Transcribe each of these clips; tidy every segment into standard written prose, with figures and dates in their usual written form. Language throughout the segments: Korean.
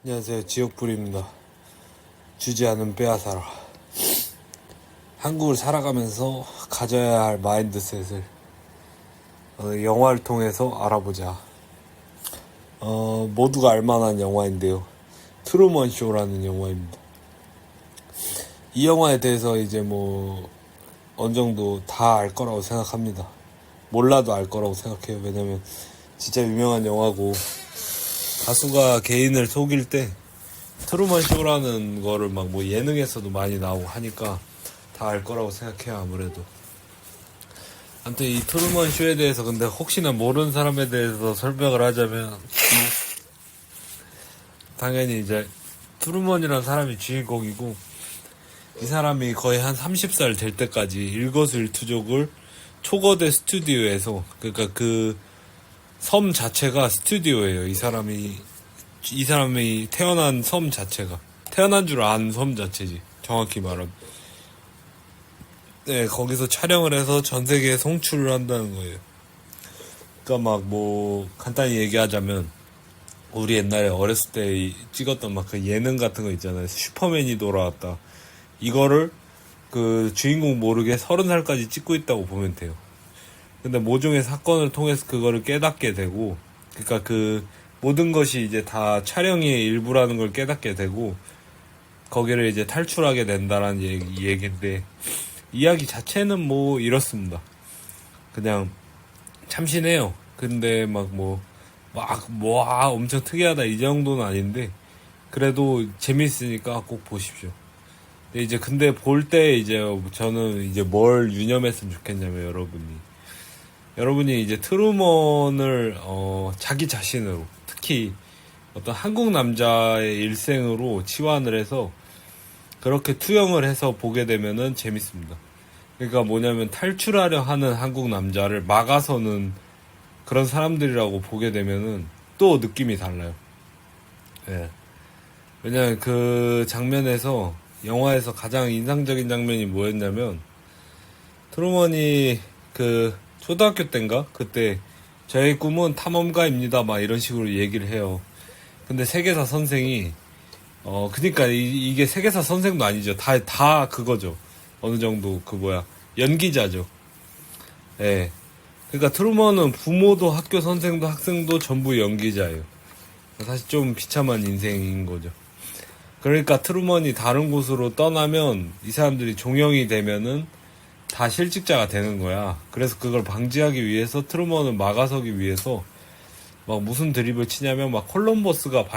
안녕하세요, 지옥불입니다. 주지 않은 빼앗아라. 한국을 살아가면서 가져야 할 마인드셋을 영화를 통해서 알아보자. 모두가 알만한 영화인데요, 트루먼 쇼라는 영화입니다. 이 영화에 대해서 이제 어느 정도 다 알 거라고 생각합니다. 몰라도 알 거라고 생각해요. 왜냐면 진짜 유명한 영화고, 가수가 개인을 속일 때 트루먼 쇼라는 거를 예능에서도 많이 나오고 하니까 다 알 거라고 생각해요, 아무래도. 아무튼 이 트루먼 쇼에 대해서 근데 혹시나 모르는 사람에 대해서 설명을 하자면, 당연히 이제 트루먼이라는 사람이 주인공이고, 이 사람이 거의 한 30살 될 때까지 일거수일투족을 초거대 스튜디오에서, 그러니까 그 섬 자체가 스튜디오예요. 이 사람이 태어난 섬 자체가, 태어난 줄 아는 섬 자체지, 정확히 말하면. 네, 거기서 촬영을 해서 전 세계에 송출을 한다는 거예요. 그러니까 간단히 얘기하자면, 우리 옛날에 어렸을 때 찍었던 그 예능 같은 거 있잖아요. 슈퍼맨이 돌아왔다. 이거를 그 주인공 모르게 30살까지 찍고 있다고 보면 돼요. 근데 모종의 사건을 통해서 그거를 깨닫게 되고, 그러니까 그 모든 것이 이제 다 촬영의 일부라는 걸 깨닫게 되고, 거기를 이제 탈출하게 된다라는 얘기인데, 이야기 자체는 이렇습니다. 그냥 참신해요. 근데 엄청 특이하다 이 정도는 아닌데, 그래도 재밌으니까 꼭 보십시오. 근데 볼 때 저는 뭘 유념했으면 좋겠냐면, 여러분이 이제 트루먼을 자기 자신으로, 특히 어떤 한국 남자의 일생으로 치환을 해서 그렇게 투영을 해서 보게 되면은 재밌습니다. 그러니까 뭐냐면, 탈출하려 하는 한국 남자를 막아서는 그런 사람들이라고 보게 되면은 또 느낌이 달라요. 예. 왜냐면 그 장면에서, 영화에서 가장 인상적인 장면이 뭐였냐면, 트루먼이 초등학교 때인가? 그때 저의 꿈은 탐험가입니다, 이런 식으로 얘기를 해요. 근데 세계사 선생이 그니까 이게 세계사 선생도 아니죠. 다 그거죠. 어느 정도 연기자죠. 예. 그러니까 트루먼은 부모도 학교 선생도 학생도 전부 연기자예요. 사실 좀 비참한 인생인 거죠. 그러니까 트루먼이 다른 곳으로 떠나면 이 사람들이 종영이 되면은 다 실직자가 되는 거야. 그래서 그걸 방지하기 위해서 트루먼을 막아서기 위해서 무슨 드립을 치냐면, 콜럼버스가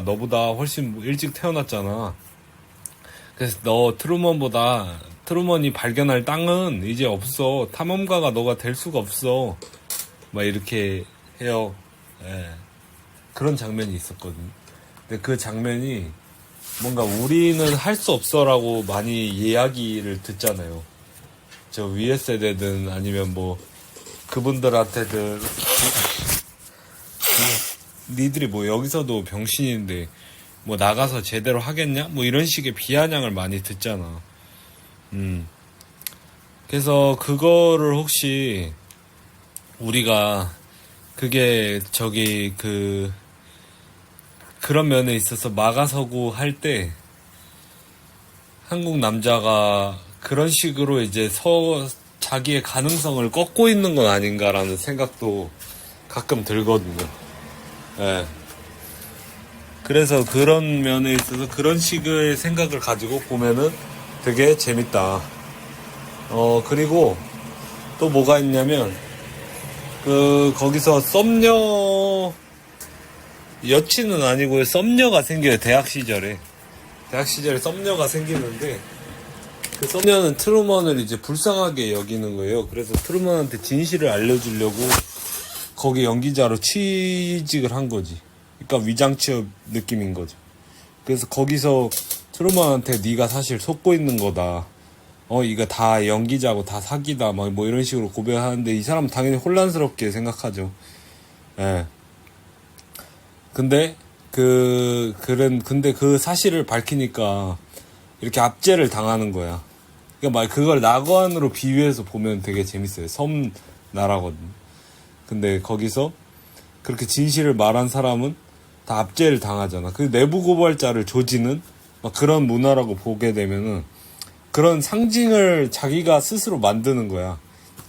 너보다 훨씬 일찍 태어났잖아. 그래서 트루먼이 발견할 땅은 이제 없어. 탐험가가 너가 될 수가 없어. 이렇게 해요. 예. 그런 장면이 있었거든. 근데 그 장면이 뭔가 우리는 할 수 없어라고 많이 이야기를 듣잖아요. 저 위에 세대든 아니면 그분들한테든 니들이 여기서도 병신인데 나가서 제대로 하겠냐? 이런 식의 비아냥을 많이 듣잖아. 그래서 그거를 혹시 우리가 그게 그런 면에 있어서 막아서고 할 때 한국 남자가 그런 식으로 자기의 가능성을 꺾고 있는 건 아닌가라는 생각도 가끔 들거든요. 예. 그래서 그런 면에 있어서 그런 식의 생각을 가지고 보면은 되게 재밌다. 그리고 또 뭐가 있냐면, 거기서 여친은 아니고 썸녀가 생겨요. 대학 시절에 썸녀가 생기는데, 그 썸녀는 트루먼을 불쌍하게 여기는 거예요. 그래서 트루먼한테 진실을 알려주려고 거기 연기자로 취직을 한 거지. 그러니까 위장 취업 느낌인 거죠. 그래서 거기서 트루먼한테 네가 사실 속고 있는 거다. 이거 다 연기자고 다 사기다. 이런 식으로 고백하는데, 이 사람은 당연히 혼란스럽게 생각하죠. 예. 근데 그 사실을 밝히니까 이렇게 압제를 당하는 거야. 그러니까 그걸 낙원으로 비유해서 보면 되게 재밌어요. 섬 나라거든. 근데 거기서 그렇게 진실을 말한 사람은 다 압제를 당하잖아. 그 내부 고발자를 조지는 막 그런 문화라고 보게 되면은 그런 상징을 자기가 스스로 만드는 거야.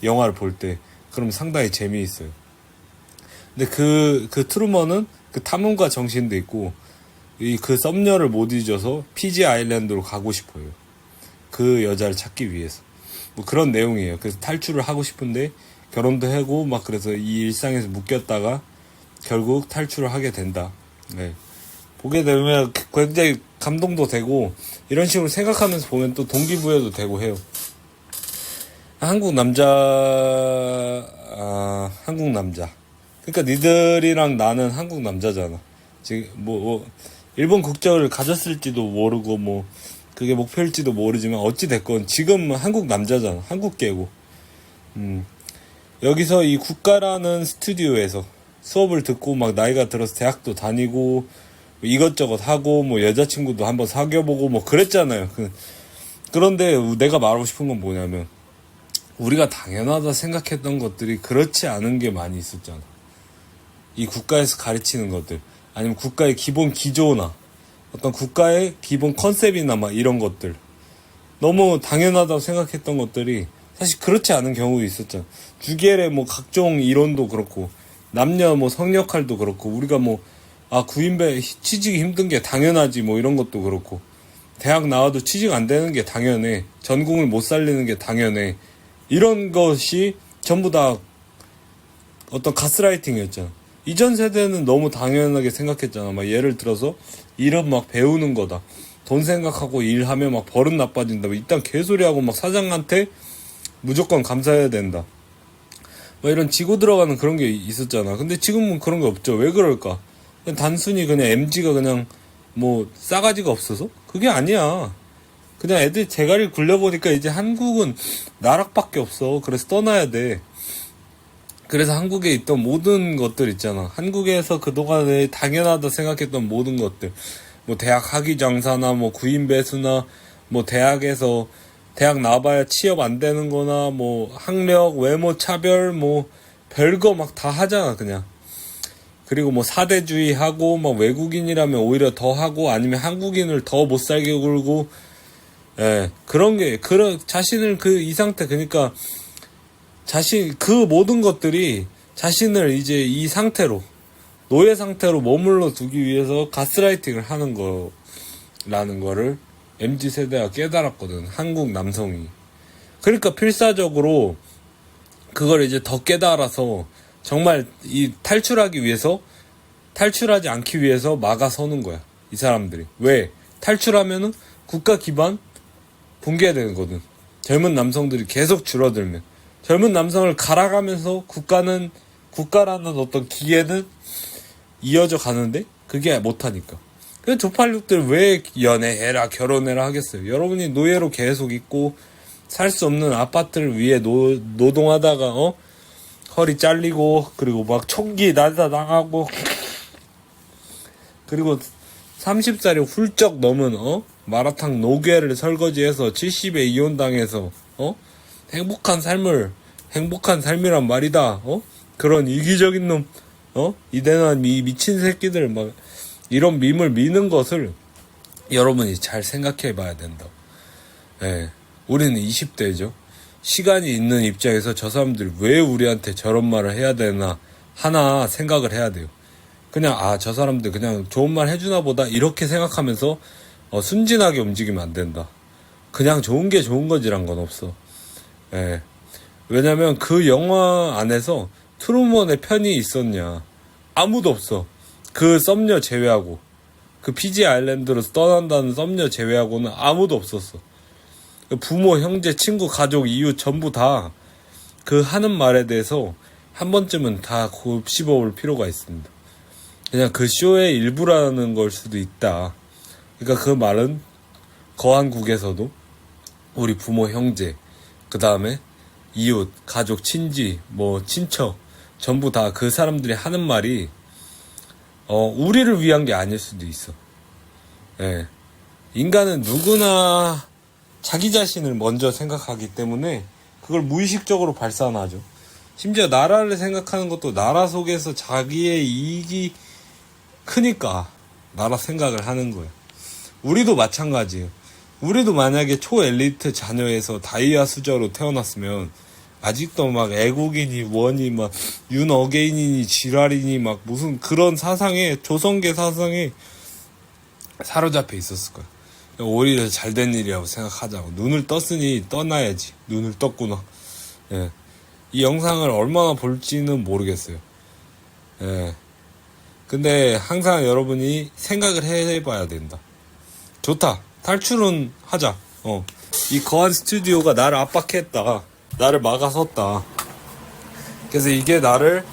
영화를 볼 때. 그럼 상당히 재미있어요. 근데 그 트루먼은 그 탐험가 정신도 있고, 그 썸녀를 못 잊어서 피지 아일랜드로 가고 싶어요. 그 여자를 찾기 위해서. 뭐 그런 내용이에요. 그래서 탈출을 하고 싶은데, 결혼도 하고, 막 그래서 이 일상에서 묶였다가, 결국 탈출을 하게 된다. 네. 보게 되면 굉장히 감동도 되고, 이런 식으로 생각하면서 보면 또 동기부여도 되고 해요. 한국 남자. 그러니까 니들이랑 나는 한국 남자잖아. 지금 일본 국적을 가졌을지도 모르고 그게 목표일지도 모르지만 어찌 됐건 지금 한국 남자잖아. 한국계고. 여기서 이 국가라는 스튜디오에서 수업을 듣고 막 나이가 들어서 대학도 다니고 이것저것 하고 여자친구도 한번 사귀어보고 그랬잖아요. 그런데 내가 말하고 싶은 건 뭐냐면, 우리가 당연하다 생각했던 것들이 그렇지 않은 게 많이 있었잖아. 이 국가에서 가르치는 것들, 아니면 국가의 기본 기조나 어떤 국가의 기본 컨셉이나 이런 것들, 너무 당연하다고 생각했던 것들이 사실 그렇지 않은 경우도 있었잖아. 주겔의 각종 이론도 그렇고, 남녀 성 역할도 그렇고, 우리가 구인배 취직이 힘든 게 당연하지 이런 것도 그렇고, 대학 나와도 취직 안 되는 게 당연해, 전공을 못 살리는 게 당연해, 이런 것이 전부 다 어떤 가스라이팅이었잖아. 이전 세대는 너무 당연하게 생각했잖아. 예를 들어서 일은 배우는 거다, 돈 생각하고 일하면 버릇 나빠진다, 이딴 개소리하고 사장한테 무조건 감사해야 된다, 이런 지고 들어가는 그런 게 있었잖아. 근데 지금은 그런 게 없죠. 왜 그럴까? 단순히 그냥 MG가 그냥 싸가지가 없어서? 그게 아니야. 그냥 애들 대가리를 굴려보니까 이제 한국은 나락밖에 없어. 그래서 떠나야 돼. 그래서 한국에 있던 모든 것들 있잖아. 한국에서 그동안에 당연하다 생각했던 모든 것들, 대학 학위장사나 구인 배수나 대학에서 대학 나와봐야 취업 안 되는 거나 학력, 외모 차별 별거 다 하잖아 그냥. 그리고 사대주의 하고 외국인이라면 오히려 더 하고, 아니면 한국인을 더 못 살게 굴고, 그런 게, 자신을 이 상태, 그러니까, 그 모든 것들이 자신을 이제 이 상태로, 노예 상태로 머물러 두기 위해서 가스라이팅을 하는 거라는 거를 MZ세대가 깨달았거든. 한국 남성이. 그러니까 필사적으로 그걸 이제 더 깨달아서 정말 탈출하지 않기 위해서 막아서는 거야. 이 사람들이. 왜? 탈출하면은 국가 기반 붕괴되거든. 젊은 남성들이 계속 줄어들면. 젊은 남성을 갈아가면서 국가라는 어떤 기계는 이어져 가는데 그게 못하니까. 그 조팔육들 왜 연애해라 결혼해라 하겠어요. 여러분이 노예로 계속 있고 살 수 없는 아파트를 위해 노동하다가 허리 잘리고, 그리고 총기 날아나가고, 그리고 30살이 훌쩍 넘은 마라탕 노게를 설거지해서 70에 이혼당해서 행복한 삶이란 말이다. 그런 이기적인 놈, 이대난 미친 새끼들 이런 밈을 미는 것을 여러분이 잘 생각해 봐야 된다. 예. 우리는 20대죠. 시간이 있는 입장에서 저 사람들이 왜 우리한테 저런 말을 해야 되나 하나 생각을 해야 돼요. 그냥 저 사람들 그냥 좋은 말 해주나 보다 이렇게 생각하면서 순진하게 움직이면 안 된다. 그냥 좋은 게 좋은 거지란 건 없어. 예. 왜냐면 그 영화 안에서 트루먼의 편이 있었냐? 아무도 없어. 그 썸녀 제외하고, 그 피지 아일랜드로 떠난다는 썸녀 제외하고는 아무도 없었어. 부모, 형제, 친구, 가족, 이웃 전부 다 그 하는 말에 대해서 한 번쯤은 다 곱씹어볼 필요가 있습니다. 그냥 그 쇼의 일부라는 걸 수도 있다. 그러니까 그 말은 거한국에서도 우리 부모, 형제, 그 다음에 이웃, 가족, 친지, 친척 전부 다 그 사람들이 하는 말이 우리를 위한 게 아닐 수도 있어. 예. 인간은 누구나 자기 자신을 먼저 생각하기 때문에 그걸 무의식적으로 발산하죠. 심지어 나라를 생각하는 것도 나라 속에서 자기의 이익이 크니까 나라 생각을 하는 거예요. 우리도 마찬가지예요. 우리도 만약에 초엘리트 자녀에서 다이아 수저로 태어났으면 아직도 막 애국이니 뭐니 막 윤어게인이니 지랄이니 막 무슨 그런 사상에, 조선계 사상에 사로잡혀 있었을 거야. 오히려 잘된 일이라고 생각하자고. 눈을 떴으니 떠나야지. 눈을 떴구나. 예. 이 영상을 얼마나 볼지는 모르겠어요. 예. 근데 항상 여러분이 생각을 해봐야 된다. 좋다. 탈출은 하자. 이 거한 스튜디오가 나를 압박했다. 나를 막아섰다. 그래서 이게 나를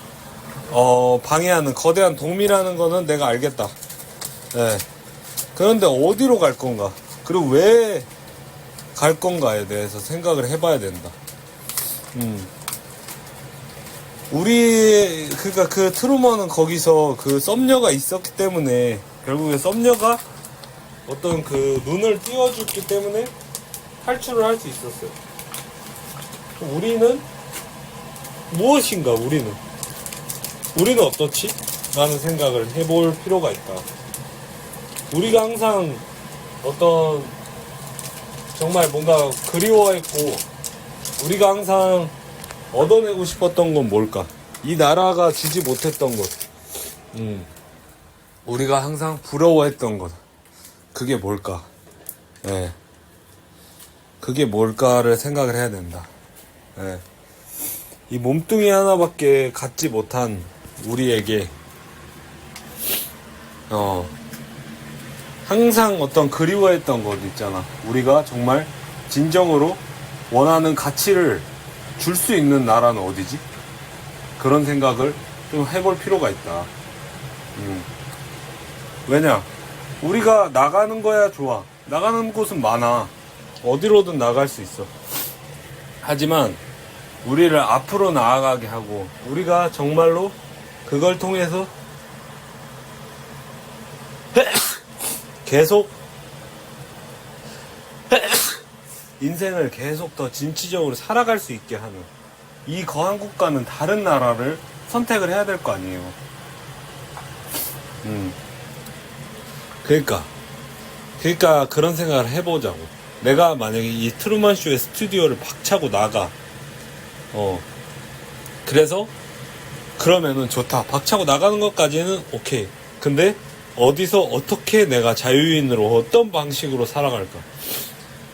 방해하는 거대한 동미라는 거는 내가 알겠다. 예. 그런데 어디로 갈 건가? 그리고 왜 갈 건가에 대해서 생각을 해봐야 된다. 그러니까 그 트루먼은 거기서 그 썸녀가 있었기 때문에 결국에 썸녀가 어떤 그 눈을 띄워줬기 때문에 탈출을 할 수 있었어요. 우리는 무엇인가? 우리는 어떻지? 라는 생각을 해볼 필요가 있다. 우리가 항상 어떤 정말 뭔가 그리워했고 우리가 항상 얻어내고 싶었던 건 뭘까? 이 나라가 주지 못했던 것. 우리가 항상 부러워했던 것. 그게 뭘까? 예. 그게 뭘까를 생각을 해야 된다. 예. 이 몸뚱이 하나밖에 갖지 못한 우리에게 항상 어떤 그리워했던 것 있잖아. 우리가 정말 진정으로 원하는 가치를 줄 수 있는 나라는 어디지? 그런 생각을 좀 해볼 필요가 있다. 왜냐? 우리가 나가는 거야 좋아. 나가는 곳은 많아. 어디로든 나갈 수 있어. 하지만 우리를 앞으로 나아가게 하고 우리가 정말로 그걸 통해서 계속 인생을 계속 더 진취적으로 살아갈 수 있게 하는 이 거한 국가는 다른 나라를 선택을 해야 될 거 아니에요. 그러니까 그런 생각을 해보자고. 내가 만약에 이 트루먼 쇼의 스튜디오를 박차고 나가. 그래서 그러면은 좋다. 박차고 나가는 것까지는 오케이. 근데 어디서 어떻게 내가 자유인으로 어떤 방식으로 살아갈까?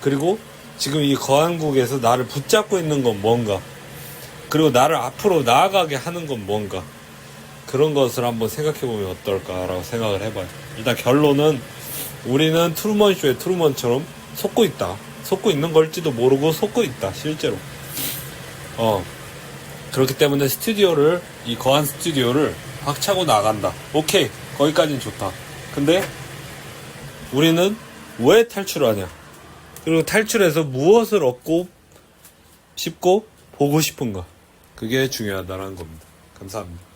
그리고 지금 이 거한국에서 나를 붙잡고 있는 건 뭔가? 그리고 나를 앞으로 나아가게 하는 건 뭔가? 그런 것을 한번 생각해보면 어떨까라고 생각을 해봐요. 일단 결론은 우리는 트루먼 쇼의 트루먼처럼 속고 있다. 속고 있는 걸지도 모르고 속고 있다. 실제로. 그렇기 때문에 이 거한 스튜디오를 박차고 나간다. 오케이. 거기까지는 좋다. 근데 우리는 왜 탈출하냐? 그리고 탈출해서 무엇을 얻고 싶고 보고 싶은가? 그게 중요하다는 겁니다. 감사합니다.